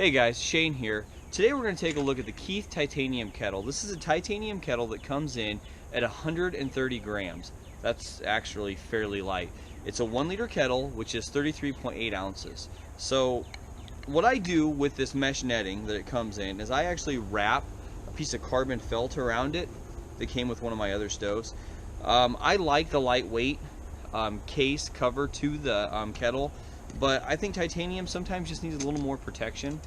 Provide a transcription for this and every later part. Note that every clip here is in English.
Hey guys, Shane here. Today we're going to take a look at the Keith Titanium Kettle. This is a titanium kettle that comes in at 130 grams. That's actually fairly light. It's a 1 liter kettle, which is 33.8 ounces. So what I do with this mesh netting that it comes in is I actually wrap a piece of carbon felt around it that came with one of my other stoves. I like the lightweight case cover to the kettle, but I think titanium sometimes just needs a little more protection.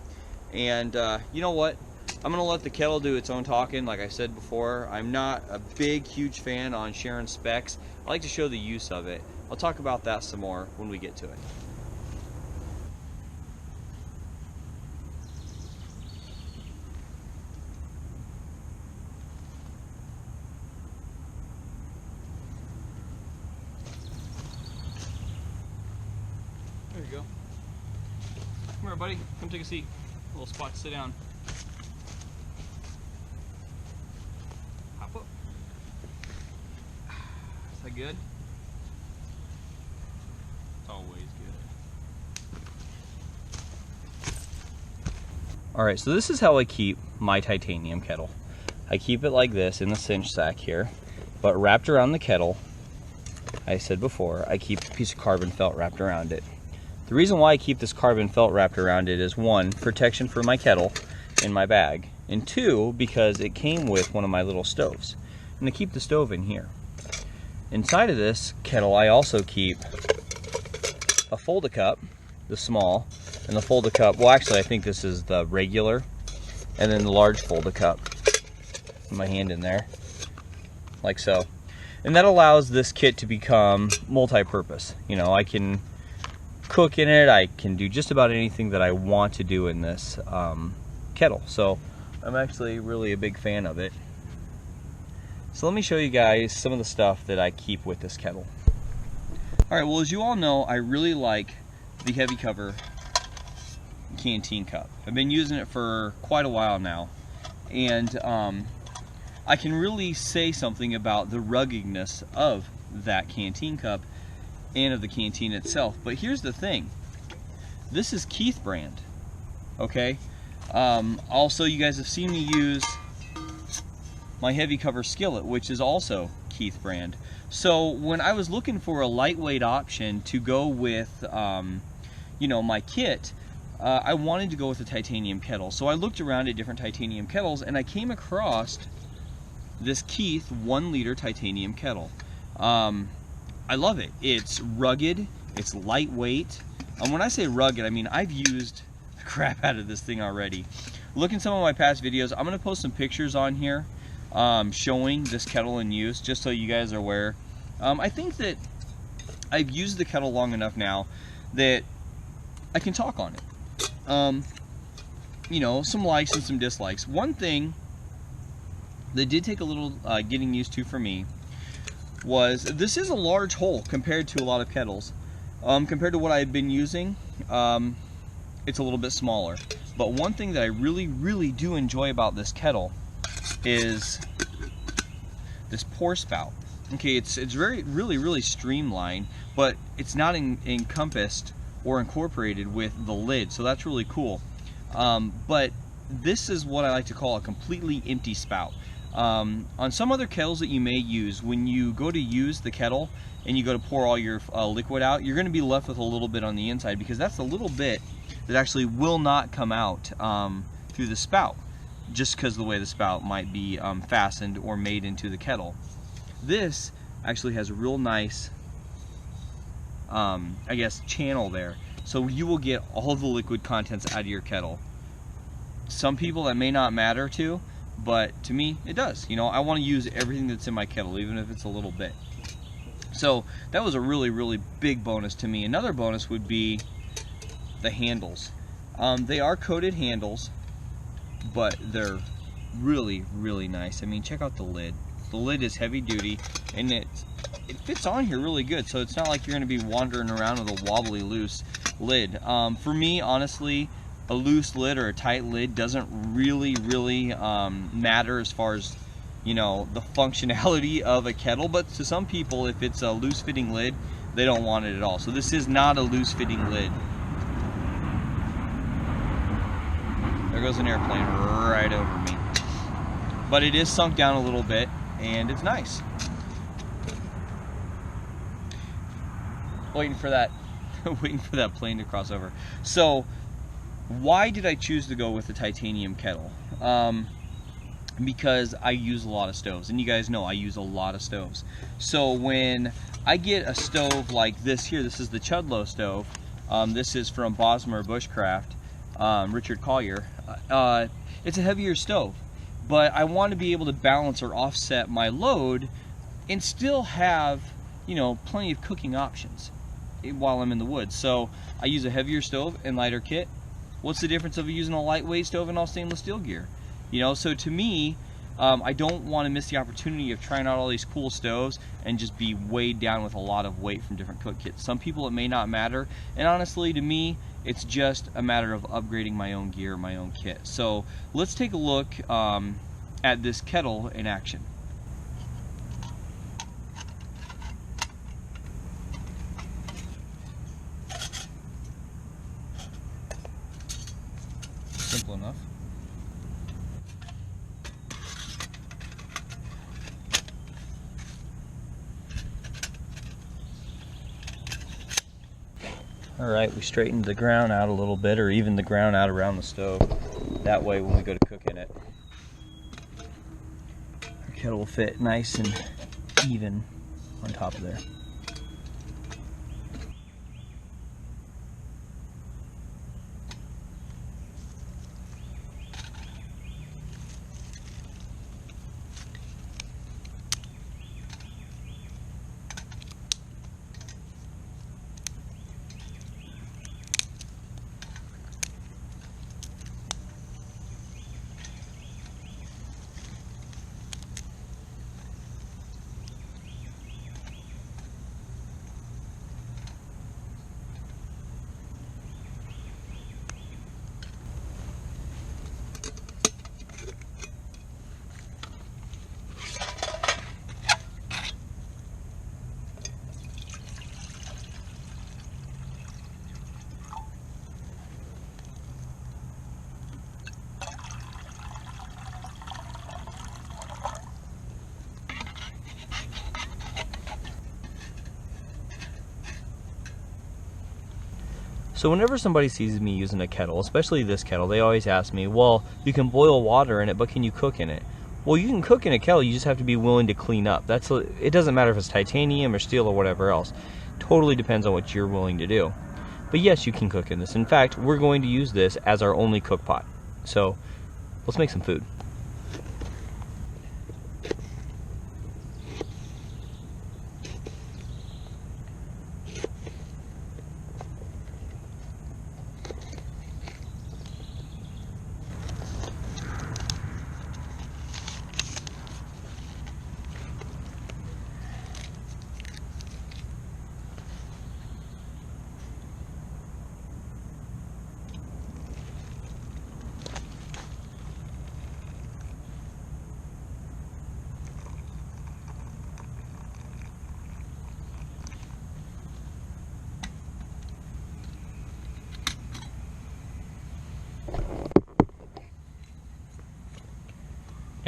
And you know what? I'm gonna let the kettle do its own talking. Like I said before, I'm not a huge fan on sharing specs. I like to show the use of it. I'll talk about that some more when we get to it. There you go. Come here, buddy. Come take a seat. A little spot to sit down. Hop up. Is that good? It's always good. Alright, so this is how I keep my titanium kettle. I keep it like this in the cinch sack here, but wrapped around the kettle, I said before, I keep a piece of carbon felt wrapped around it. The reason why I keep this carbon felt wrapped around it is, one, protection for my kettle in my bag, and two, because it came with one of my little stoves. And I keep the stove in here. Inside of this kettle, I also keep a Fold-A-Cup, the small, and the Fold-A-Cup, well actually I think this is the regular, and then the large Fold-A-Cup. Put my hand in there, like so. And that allows this kit to become multi-purpose. You know, I can cook in it, I can do just about anything that I want to do in this kettle. So I'm actually really a big fan of it. So let me show you guys some of the stuff that I keep with this kettle. Alright, well, as you all know, I really like the heavy cover Canteen cup. I've been using it for quite a while now, and I can really say something about the ruggedness of that Canteen cup and of the Canteen itself. But here's the thing, this is Keith brand, okay? Also, you guys have seen me use my heavy cover skillet, which is also Keith brand. So when I was looking for a lightweight option to go with you know, my kit, I wanted to go with a titanium kettle. So I looked around at different titanium kettles, and I came across this Keith 1 liter titanium kettle. I love it. It's rugged, it's lightweight. When I say rugged, I mean I've used the crap out of this thing already. Look in some of my past videos. I'm going to post some pictures on here showing this kettle in use, just so you guys are aware. I think that I've used the kettle long enough now that I can talk on it. You know, some likes and some dislikes. One thing that did take a little getting used to for me was this is a large hole compared to a lot of kettles. Compared to what I had been using, it's a little bit smaller. But one thing that I really do enjoy about this kettle is this pour spout. Okay, it's really streamlined, but it's not encompassed or incorporated with the lid, so that's really cool. But this is what I like to call a completely empty spout. On some other kettles that you may use, when you go to use the kettle and you go to pour all your liquid out, you're going to be left with a little bit on the inside, because that's a little bit that actually will not come out through the spout, just because of the way the spout might be fastened or made into the kettle. This actually has a real nice, I guess, channel there, so you will get all the liquid contents out of your kettle. Some people that may not matter to, but to me it does. You know, I want to use everything that's in my kettle, even if it's a little bit. So that was a really big bonus to me. Another bonus would be the handles. They are coated handles, but they're really nice. I mean, check out the lid. The lid is heavy duty, and it fits on here really good, so it's not like you're going to be wandering around with a wobbly loose lid. For me, honestly, a loose lid or a tight lid doesn't really matter as far as, you know, the functionality of a kettle. But to some people, if it's a loose fitting lid, they don't want it at all. So this is not a loose fitting lid. There goes an airplane right over me. But it is sunk down a little bit, and it's nice. Waiting for that plane to cross over. So, why did I choose to go with the titanium kettle? Because I use a lot of stoves, and you guys know I use a lot of stoves. So when I get a stove like this here, this is the Chudlow stove. This is from Bosmer Bushcraft, Richard Collier. It's a heavier stove, but I want to be able to balance or offset my load and still have, you know, plenty of cooking options while I'm in the woods. So I use a heavier stove and lighter kit. What's the difference of using a lightweight stove and all stainless steel gear? You know, so to me, I don't want to miss the opportunity of trying out all these cool stoves and just be weighed down with a lot of weight from different cook kits. Some people it may not matter, and honestly to me, it's just a matter of upgrading my own gear, my own kit. So let's take a look at this kettle in action. Simple enough. Alright, we straightened the ground out a little bit, or even the ground out around the stove. That way when we go to cook in it, our kettle will fit nice and even on top of there. So whenever somebody sees me using a kettle, especially this kettle, they always ask me, well, you can boil water in it, but can you cook in it? Well, you can cook in a kettle, you just have to be willing to clean up. It doesn't matter if it's titanium or steel or whatever else. Totally depends on what you're willing to do. But yes, you can cook in this. In fact, we're going to use this as our only cook pot. So let's make some food.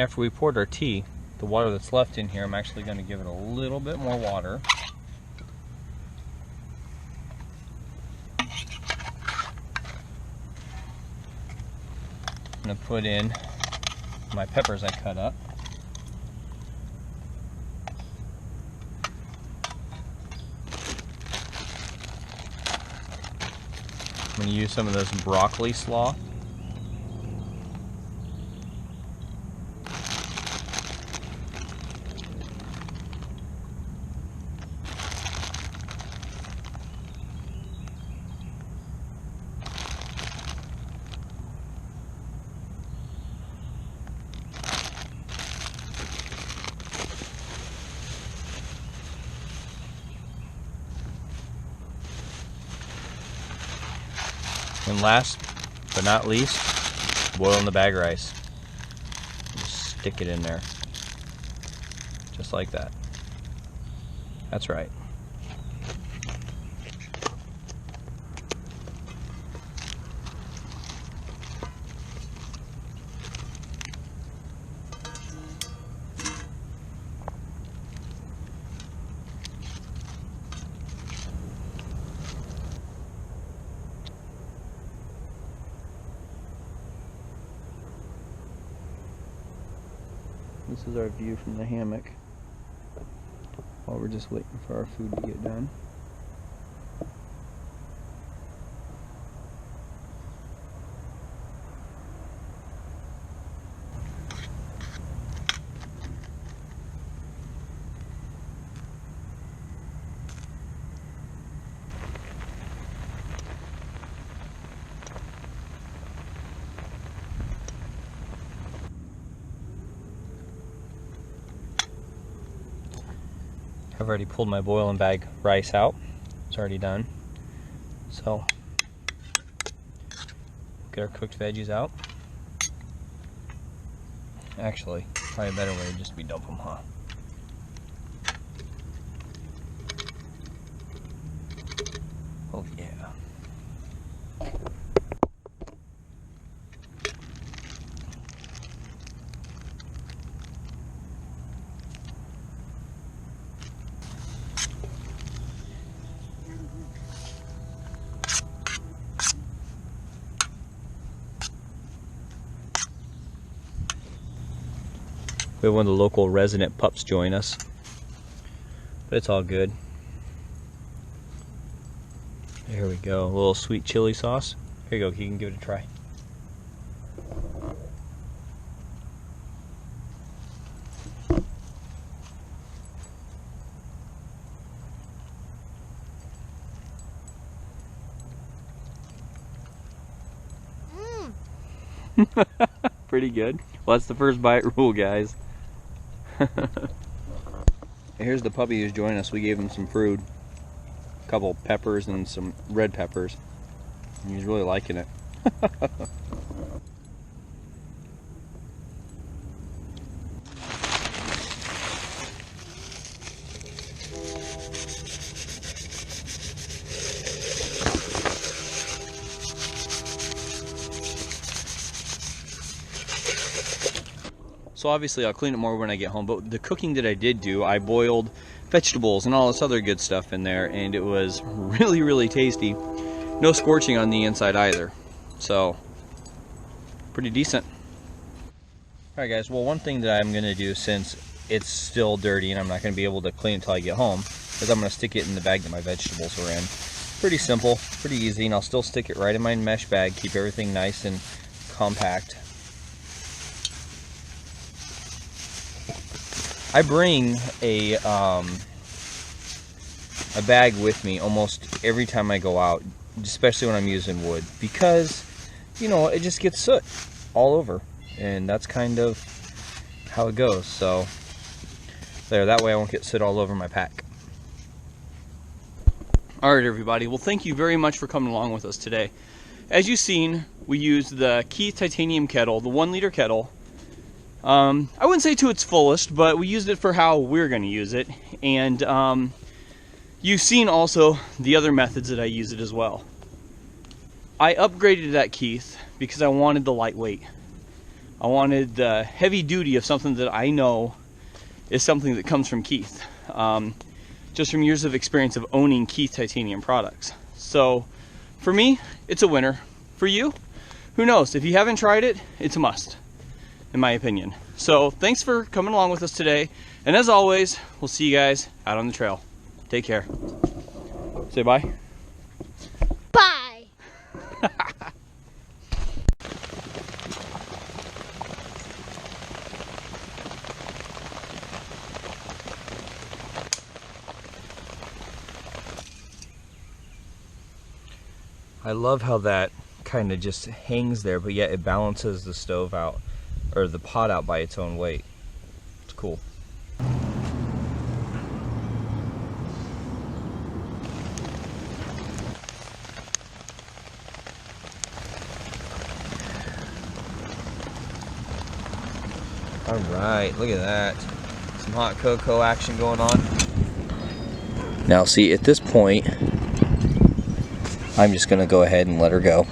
After we poured our tea, the water that's left in here, I'm actually going to give it a little bit more water. I'm going to put in my peppers I cut up. I'm going to use some of this broccoli slaw. And last but not least, boiling the bag rice. Just stick it in there. Just like that. That's right. This is our view from the hammock while we're just waiting for our food to get done. I've already pulled my boil and bag rice out. It's already done. So, get our cooked veggies out. Actually, probably a better way would just be dump them, huh? Oh yeah. We have one of the local resident pups join us, but it's all good. There we go, a little sweet chili sauce. Here you go, you can give it a try. Pretty good. Well, that's the first bite rule, guys. Here's the puppy who's joining us. We gave him some food, a couple peppers and some red peppers, and he's really liking it. So obviously I'll clean it more when I get home, but the cooking that I did do, I boiled vegetables and all this other good stuff in there, and it was really, really tasty. No scorching on the inside either. So, pretty decent. Alright guys, well, one thing that I'm going to do, since it's still dirty and I'm not going to be able to clean it until I get home, is I'm going to stick it in the bag that my vegetables were in. Pretty simple, pretty easy, and I'll still stick it right in my mesh bag, keep everything nice and compact. I bring a bag with me almost every time I go out, especially when I'm using wood, because, you know, it just gets soot all over, and that's kind of how it goes. So there, that way I won't get soot all over my pack. Alright everybody, well, thank you very much for coming along with us today. As you've seen, we used the Keith Titanium Kettle, the 1 liter kettle. I wouldn't say to its fullest, but we used it for how we're going to use it, and you've seen also the other methods that I use it as well. I upgraded that Keith because I wanted the lightweight. I wanted the heavy duty of something that I know is something that comes from Keith, just from years of experience of owning Keith Titanium products. So for me, it's a winner. For you, who knows? If you haven't tried it, it's a must, in my opinion. So thanks for coming along with us today, and as always, we'll see you guys out on the trail. Take care. Say bye. Bye. I love how that kind of just hangs there, but yet it balances the stove out, or the pot out by its own weight. It's cool. All right, look at that. Some hot cocoa action going on. Now see, at this point, I'm just gonna go ahead and let her go.